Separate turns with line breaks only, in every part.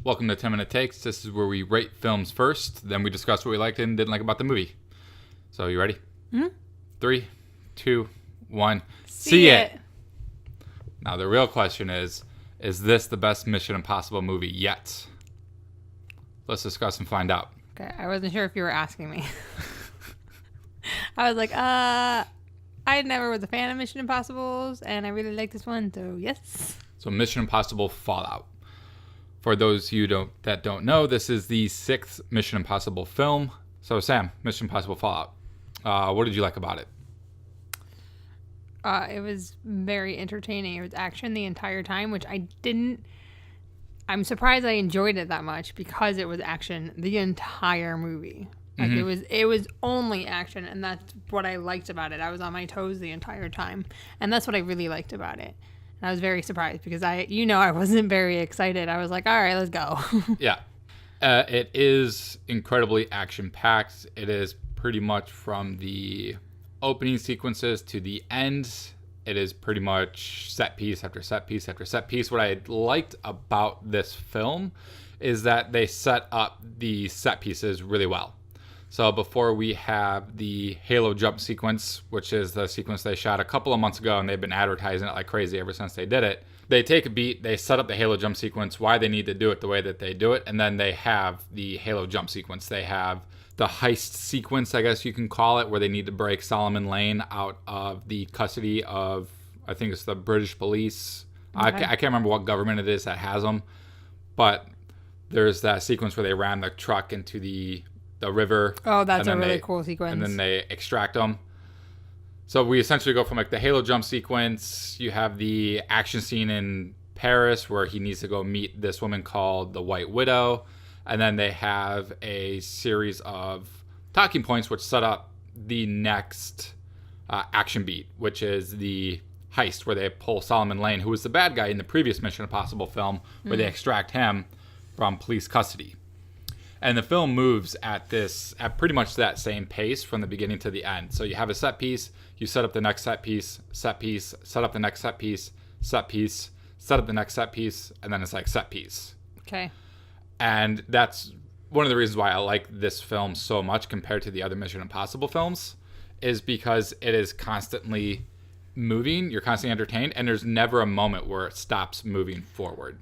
Welcome to 10 Minute Takes. This is where we rate films first, then we discuss what we liked and didn't like about the movie. So, you ready?
Mm-hmm.
3, 2, 1.
See it.
Now, the real question is this the best Mission Impossible movie yet? Let's discuss and find out.
Okay, I wasn't sure if you were asking me. I was like, I never was a fan of Mission Impossibles, and I really like this one, so yes.
So, Mission Impossible Fallout. For those of you that don't know, this is the 6th Mission Impossible film. So, Sam, Mission Impossible Fallout. What did you like about it?
It was very entertaining. It was action the entire time, which I didn't... I'm surprised I enjoyed it that much because it was action the entire movie. Like it was only action, and that's what I liked about it. I was on my toes the entire time, and that's what I really liked about it. And I was very surprised because I wasn't very excited. I was like, all right, let's go.
Yeah. It is incredibly action-packed. It is pretty much from the opening sequences to the end. It is pretty much set piece after set piece after set piece. What I liked about this film is that they set up the set pieces really well. So before we have the Halo jump sequence, which is the sequence they shot a couple of months ago, and they've been advertising it like crazy ever since they did it. They take a beat, they set up the Halo jump sequence, why they need to do it the way that they do it, and then they have the Halo jump sequence. They have the heist sequence, I guess you can call it, where they need to break Solomon Lane out of the custody of, I think it's the British police. Okay. I can't remember what government it is that has them, but there's that sequence where they ran the truck into the river.
Oh, that's a really cool sequence.
And then they extract them. So we essentially go from like the Halo jump sequence. You have the action scene in Paris where he needs to go meet this woman called the White Widow. And then they have a series of talking points which set up the next action beat, which is the heist where they pull Solomon Lane, who was the bad guy in the previous Mission Impossible film, where they extract him from police custody. And the film moves at pretty much that same pace from the beginning to the end. So you have a set piece, you set up the next set piece, set up the next set piece, set up the next set piece, and then it's like set piece.
Okay.
And that's one of the reasons why I like this film so much compared to the other Mission Impossible films, is because it is constantly moving, you're constantly entertained, and there's never a moment where it stops moving forward.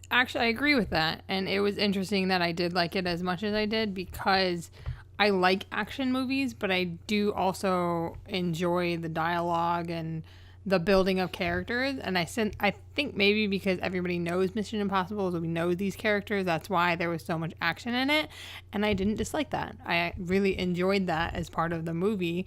Actually, I agree with that. And it was interesting that I did like it as much as I did because I like action movies, but I do also enjoy the dialogue and the building of characters. And I think maybe because everybody knows Mission Impossible, so we know these characters, that's why there was so much action in it. And I didn't dislike that. I really enjoyed that as part of the movie,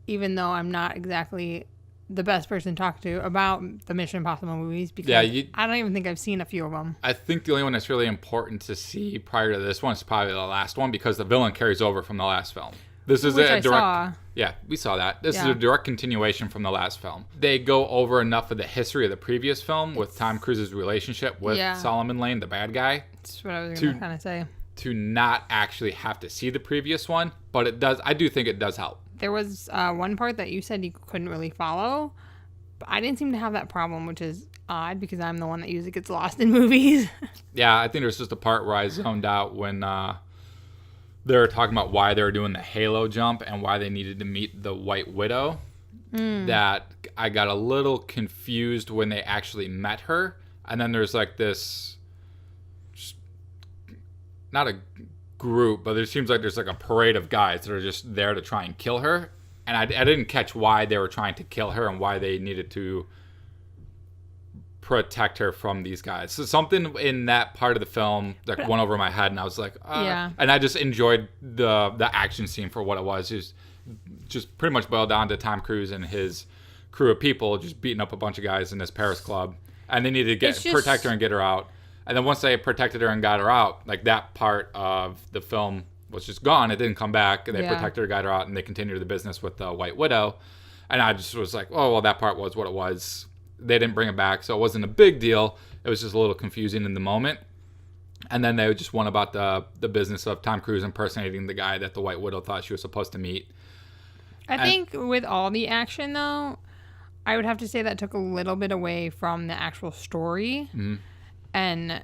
even though I'm not exactly the best person to talk to about the Mission Impossible movies because I don't even think I've seen a few of them.
I think the only one that's really important to see prior to this one is probably the last one because the villain carries over from the last film. This is a direct. Yeah, we saw that. This is a direct continuation from the last film. They go over enough of the history of the previous film with Tom Cruise's relationship with Solomon Lane, the bad guy.
That's what I was going to kind of say.
To not actually have to see the previous one, but it does. I do think it does help.
There was one part that you said you couldn't really follow, but I didn't seem to have that problem, which is odd because I'm the one that usually gets lost in movies.
Yeah, I think there's just a part where I zoned out when they were talking about why they were doing the Halo jump and why they needed to meet the White Widow. That I got a little confused when they actually met her. And then there's like this, not a group, but it seems like there's like a parade of guys that are just there to try and kill her. And I didn't catch why they were trying to kill her and why they needed to protect her from these guys. So something in that part of the film that went over my head, and I was like, And I just enjoyed the action scene for what it was. It was just pretty much boiled down to Tom Cruise and his crew of people just beating up a bunch of guys in this Paris club, and they needed to protect her and get her out. And then once they protected her and got her out, like that part of the film was just gone. It didn't come back. And they protected her, got her out, and they continued the business with the White Widow. And I just was like, oh, well, that part was what it was. They didn't bring it back, so it wasn't a big deal. It was just a little confusing in the moment. And then they just went about the business of Tom Cruise impersonating the guy that the White Widow thought she was supposed to meet.
I think with all the action, though, I would have to say that took a little bit away from the actual story.
Mm-hmm.
And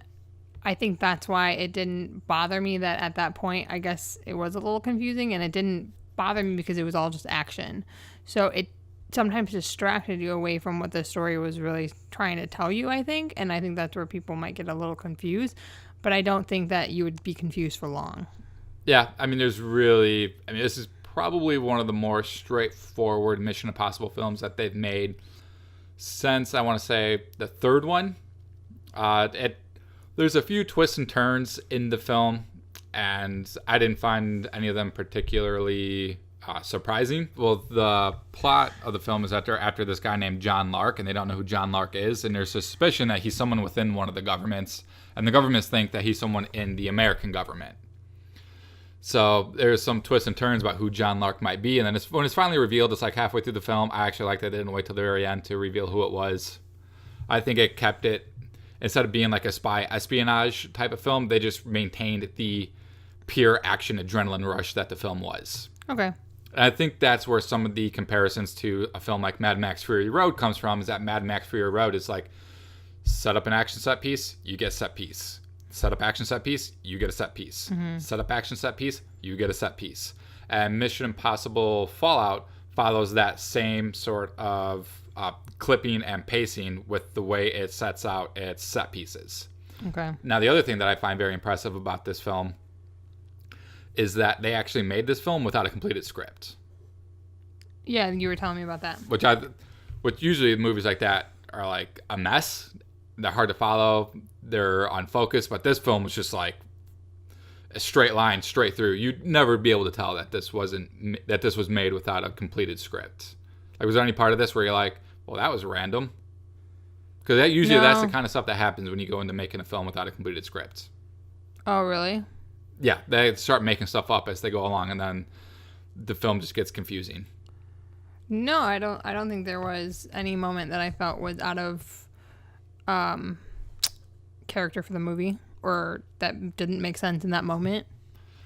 I think that's why it didn't bother me that at that point, I guess it was a little confusing, and it didn't bother me because it was all just action. So it sometimes distracted you away from what the story was really trying to tell you, I think. And I think that's where people might get a little confused. But I don't think that you would be confused for long.
Yeah, I mean, this is probably one of the more straightforward Mission Impossible films that they've made since, I want to say, the third one. There's a few twists and turns in the film, and I didn't find any of them particularly surprising. Well, the plot of the film is that they're after this guy named John Lark, and they don't know who John Lark is, and there's a suspicion that he's someone within one of the governments, and the governments think that he's someone in the American government. So there's some twists and turns about who John Lark might be, and then when it's finally revealed, it's like halfway through the film. I actually like that they didn't wait till the very end to reveal who it was. I think it kept it, instead of being like a spy espionage type of film, they just maintained the pure action adrenaline rush that the film was.
Okay.
And I think that's where some of the comparisons to a film like Mad Max Fury Road comes from, is that Mad Max Fury Road is like, set up an action set piece, you get a set piece. Set up action set piece, you get a set piece. Mm-hmm. Set up action set piece, you get a set piece. And Mission Impossible Fallout follows that same sort of clipping and pacing with the way it sets out its set pieces.
Okay.
Now, the other thing that I find very impressive about this film is that they actually made this film without a completed script.
Yeah, you were telling me about that.
Which usually movies like that are like a mess. They're hard to follow. They're unfocused. But this film was just like a straight line, straight through. You'd never be able to tell that this was made without a completed script. Like, was there any part of this where you're like, well, that was random? Because that's the kind of stuff that happens when you go into making a film without a completed script.
Oh, really?
Yeah, they start making stuff up as they go along, and then the film just gets confusing.
No, I don't think there was any moment that I felt was out of character for the movie, or that didn't make sense in that moment.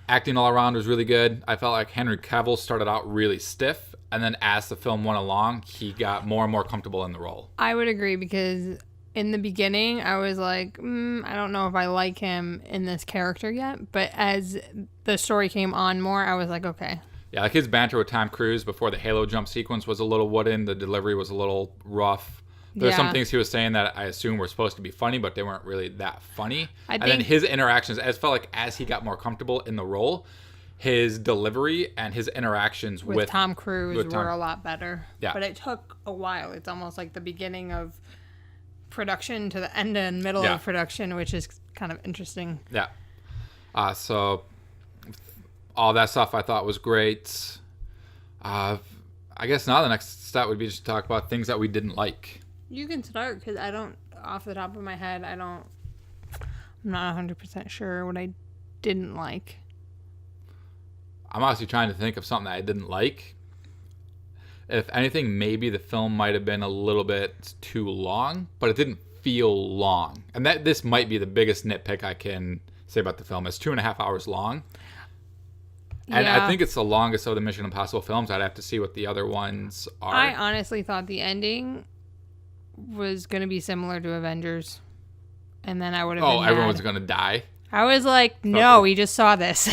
Acting all around was really good. I felt like Henry Cavill started out really stiff, and then as the film went along, he got more and more comfortable in the role.
I would agree, because in the beginning, I was like, I don't know if I like him in this character yet. But as the story came on more, I was like, okay.
Yeah, like his banter with Tom Cruise before the Halo jump sequence was a little wooden. The delivery was a little rough. There's some things he was saying that I assume were supposed to be funny, but they weren't really that funny. And then his interactions, it felt like as he got more comfortable in the role, his delivery and his interactions with
Tom Cruise were a lot better.
Yeah.
But it took a while. It's almost like the beginning of production to the end and middle of production, which is kind of interesting.
Yeah. So all that stuff I thought was great. I guess now the next step would be just to talk about things that we didn't like.
You can start, because I don't, off the top of my head, I'm not 100% sure what I didn't like.
I'm honestly trying to think of something that I didn't like. If anything, maybe the film might have been a little bit too long, but it didn't feel long. And this might be the biggest nitpick I can say about the film. It's 2.5 hours long. And I think it's the longest of the Mission Impossible films. I'd have to see what the other ones are.
I honestly thought the ending was going to be similar to Avengers. And then I would have been mad.
Everyone's going to die?
I was like, no, we just saw this.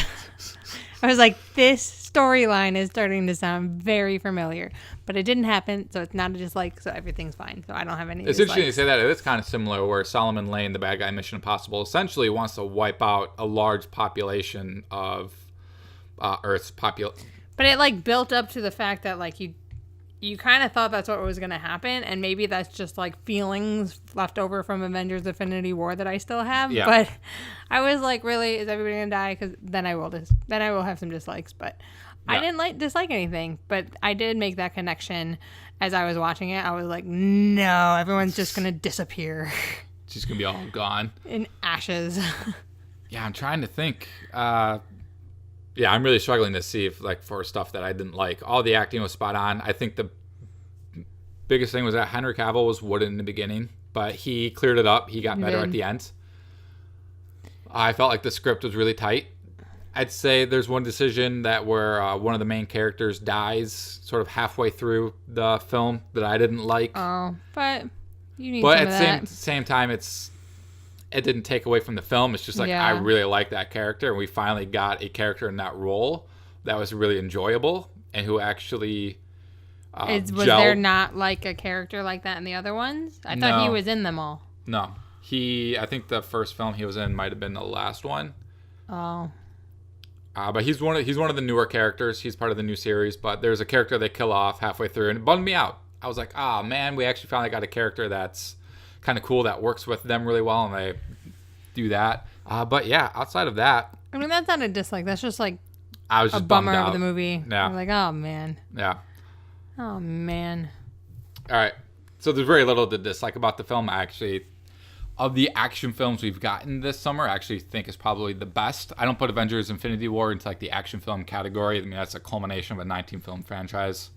I was like, this storyline is starting to sound very familiar. But it didn't happen, so it's not a dislike, so everything's fine. So I don't have any dislikes.
It's interesting you say that. It's kind of similar where Solomon Lane, the bad guy in Mission Impossible, essentially wants to wipe out a large population of Earth's population.
But it built up to the fact that you kind of thought that's what was going to happen, and maybe that's just feelings left over from Avengers Infinity War that I still have. Yeah. But I was like, really, is everybody going to die? Because then I will have some dislikes. But yeah. I didn't dislike anything, but I did make that connection as I was watching it. I was like, no, everyone's just going to disappear.
It's just going to be all gone.
In ashes.
Yeah, I'm trying to think. Yeah, I'm really struggling to see if, for stuff that I didn't like. All the acting was spot on. I think the biggest thing was that Henry Cavill was wooden in the beginning, but he cleared it up. He got better at the end. I felt like the script was really tight. I'd say there's one decision where one of the main characters dies sort of halfway through the film that I didn't like.
Oh, but you need
but
some of that.
But at the same time, it didn't take away from the film. It's just like,
Yeah.
I really like that character. And we finally got a character in that role that was really enjoyable and who actually
Was
gelled.
there not like a character like that in the other ones? I thought he
No.
was in them all.
No. I think the first film he was in might have been the last one.
Oh.
But he's one of the newer characters. He's part of the new series. But there's a character they kill off halfway through, and it bummed me out. I was like, man, we actually finally got a character that's kind of cool, that works with them really well, and they do that. But yeah, outside of that,
I mean, that's not a dislike. That's just like
I was
a
just
bummer
bummed
of
out.
the movie.
Yeah.
I'm like, oh man.
Yeah.
Oh man.
All right. So there's very little to dislike about the film. Actually, of the action films we've gotten this summer, I actually think is probably the best. I don't put Avengers: Infinity War into like the action film category. I mean, that's a culmination of a 19-film franchise.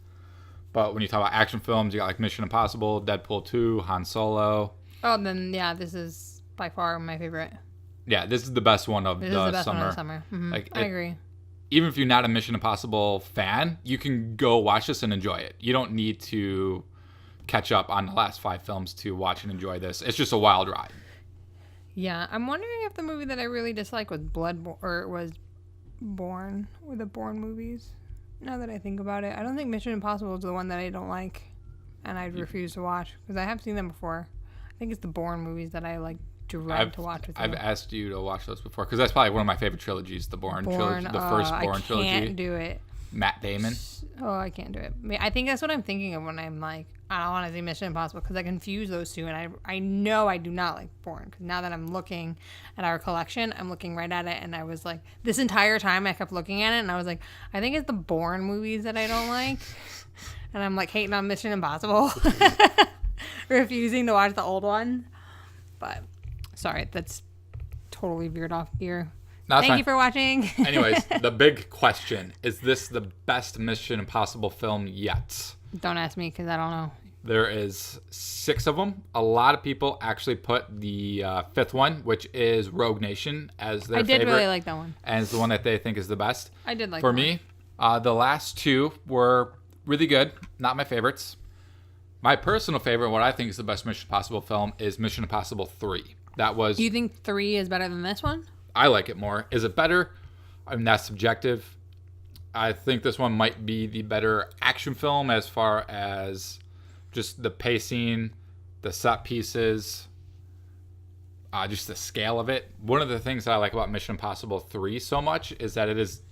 But when you talk about action films, you got like Mission Impossible, Deadpool 2, Han Solo.
Oh, then yeah, this is by far my favorite.
Yeah, this is the best one of
This is
the
the best
summer.
one of the summer.
Like,
I agree.
Even if you're not a Mission Impossible fan, you can go watch this and enjoy it. You don't need to catch up on the last 5 films to watch and enjoy this. It's just a wild ride.
Yeah, I'm wondering if the movie that I really dislike was Born, or the Bourne movies. Now that I think about it, I don't think Mission Impossible is the one that I don't like, and I'd refuse to watch because I have seen them before. I think it's the Bourne movies that I like dread to watch with you.
I've asked you to watch those before because that's probably one of my favorite trilogies, the Bourne trilogy, the first Bourne trilogy.
I can't do it.
Matt Damon.
Oh, I can't do it. I think that's what I'm thinking of when I'm like, I don't want to see Mission Impossible because I confuse those two, and I know I do not like Bourne because now that I'm looking at our collection, I'm looking right at it, and I was like, this entire time I kept looking at it, and I was like, I think it's the Bourne movies that I don't like, and I'm like hating on Mission Impossible, refusing to watch the old one. But sorry, that's totally veered off gear.
No, it's
Thank
fine.
you for watching.
Anyways, the big question, is this the best Mission Impossible film yet?
Don't ask me because I don't know.
There is 6 of them. A lot of people actually put the 5th one, which is Rogue Nation, as their
I did
favorite,
really like that one.
and it's the one that they think is the best.
I did like
For
that
me, the last 2 were really good. Not my favorites. My personal favorite, what I think is the best Mission Impossible film, is Mission Impossible 3. That was...
Do you think 3 is better than this one?
I like it more. Is it better? I mean, that's subjective. I think this one might be the better action film as far as just the pacing, the set pieces, just the scale of it. One of the things that I like about Mission Impossible 3 so much is that it is,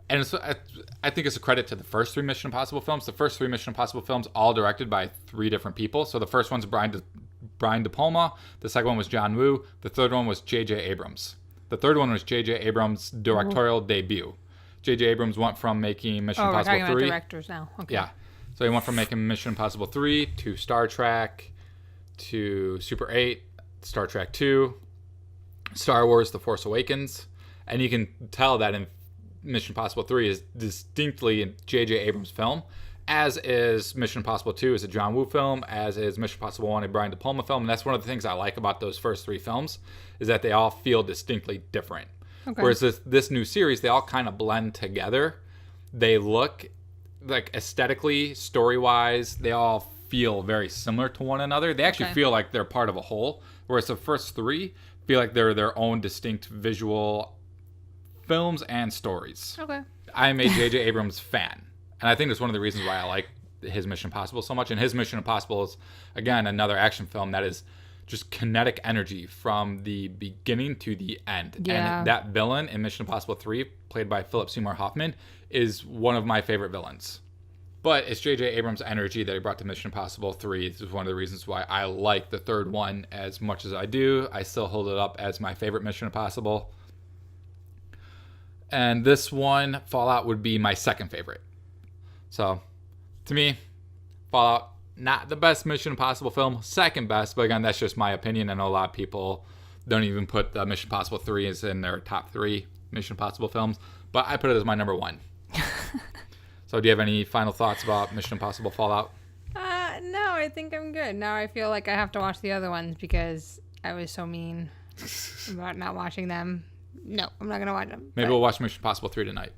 and it's, I think it's a credit to the first 3 Mission Impossible films. The first 3 Mission Impossible films all directed by 3 different people. So the first one's Brian De Palma. The second one was John Woo. The third one was J.J. Abrams. The third one was J.J. Abrams' directorial debut. J.J. Abrams went from making Mission
Oh, we're
Impossible
talking
3.
about directors now. Okay.
Yeah. So he went from making Mission Impossible 3 to Star Trek to Super 8, Star Trek 2, Star Wars The Force Awakens. And you can tell that in Mission Impossible 3 is distinctly a J.J. Abrams film, as is Mission Impossible 2 is a John Woo film, as is Mission Impossible 1 a Brian De Palma film. And that's one of the things I like about those first 3 films, is that they all feel distinctly different.
Okay.
Whereas this new series, they all kind of blend together. They look like aesthetically, story-wise, they all feel very similar to one another. They actually feel like they're part of a whole. Whereas the first 3 feel like they're their own distinct visual films and stories.
Okay.
I'm a J.J. Abrams fan. And I think that's one of the reasons why I like his Mission Impossible so much. And his Mission Impossible is, again, another action film that is just kinetic energy from the beginning to the end.
Yeah.
And that villain in Mission Impossible 3, played by Philip Seymour Hoffman, is one of my favorite villains. But it's J.J. Abrams' energy that he brought to Mission Impossible 3. This is one of the reasons why I like the third one as much as I do. I still hold it up as my favorite Mission Impossible. And this one, Fallout, would be my second favorite. So, to me, Fallout, not the best Mission Impossible film, second best, but again, that's just my opinion. I know a lot of people don't even put the Mission Impossible 3 as in their top 3 Mission Impossible films, but I put it as my number 1. So, do you have any final thoughts about Mission Impossible Fallout?
No, I think I'm good. Now I feel like I have to watch the other ones because I was so mean about not watching them. No, I'm not going to watch them.
Maybe we'll watch Mission Impossible 3 tonight.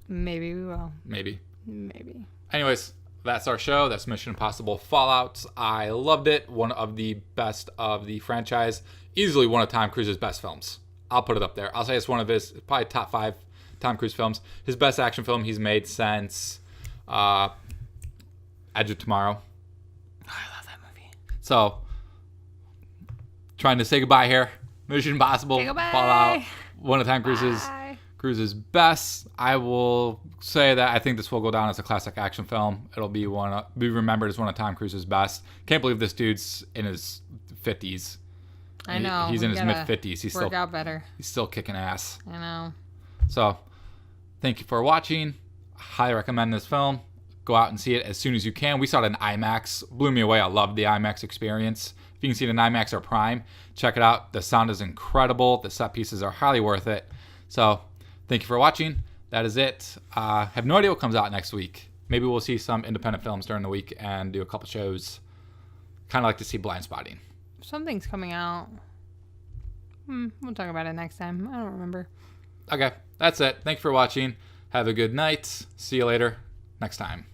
Maybe we will.
Maybe.
Maybe.
Anyways, that's our show. That's Mission Impossible Fallout. I loved it. One of the best of the franchise. Easily one of Tom Cruise's best films. I'll put it up there. I'll say it's one of his probably top 5 Tom Cruise films. His best action film he's made since Edge of Tomorrow.
I love that movie.
So, trying to say goodbye here. Mission Impossible Fallout. One of Tom Cruise's best. I will say that I think this will go down as a classic action film. It'll be remembered as one of Tom Cruise's best. Can't believe this dude's in his 50s.
I know.
He's in his mid 50s. He's
work out better.
He's still kicking ass.
I know.
So, thank you for watching. Highly recommend this film. Go out and see it as soon as you can. We saw it in IMAX. Blew me away. I loved the IMAX experience. If you can see it in IMAX or Prime, check it out. The sound is incredible. The set pieces are highly worth it. So, thank you for watching. That is it. Have no idea what comes out next week. Maybe we'll see some independent films during the week and do a couple shows. Kind of like to see Blind Spotting.
Something's coming out. We'll talk about it next time. I don't remember.
Okay, that's it. Thank you for watching. Have a good night. See you later next time.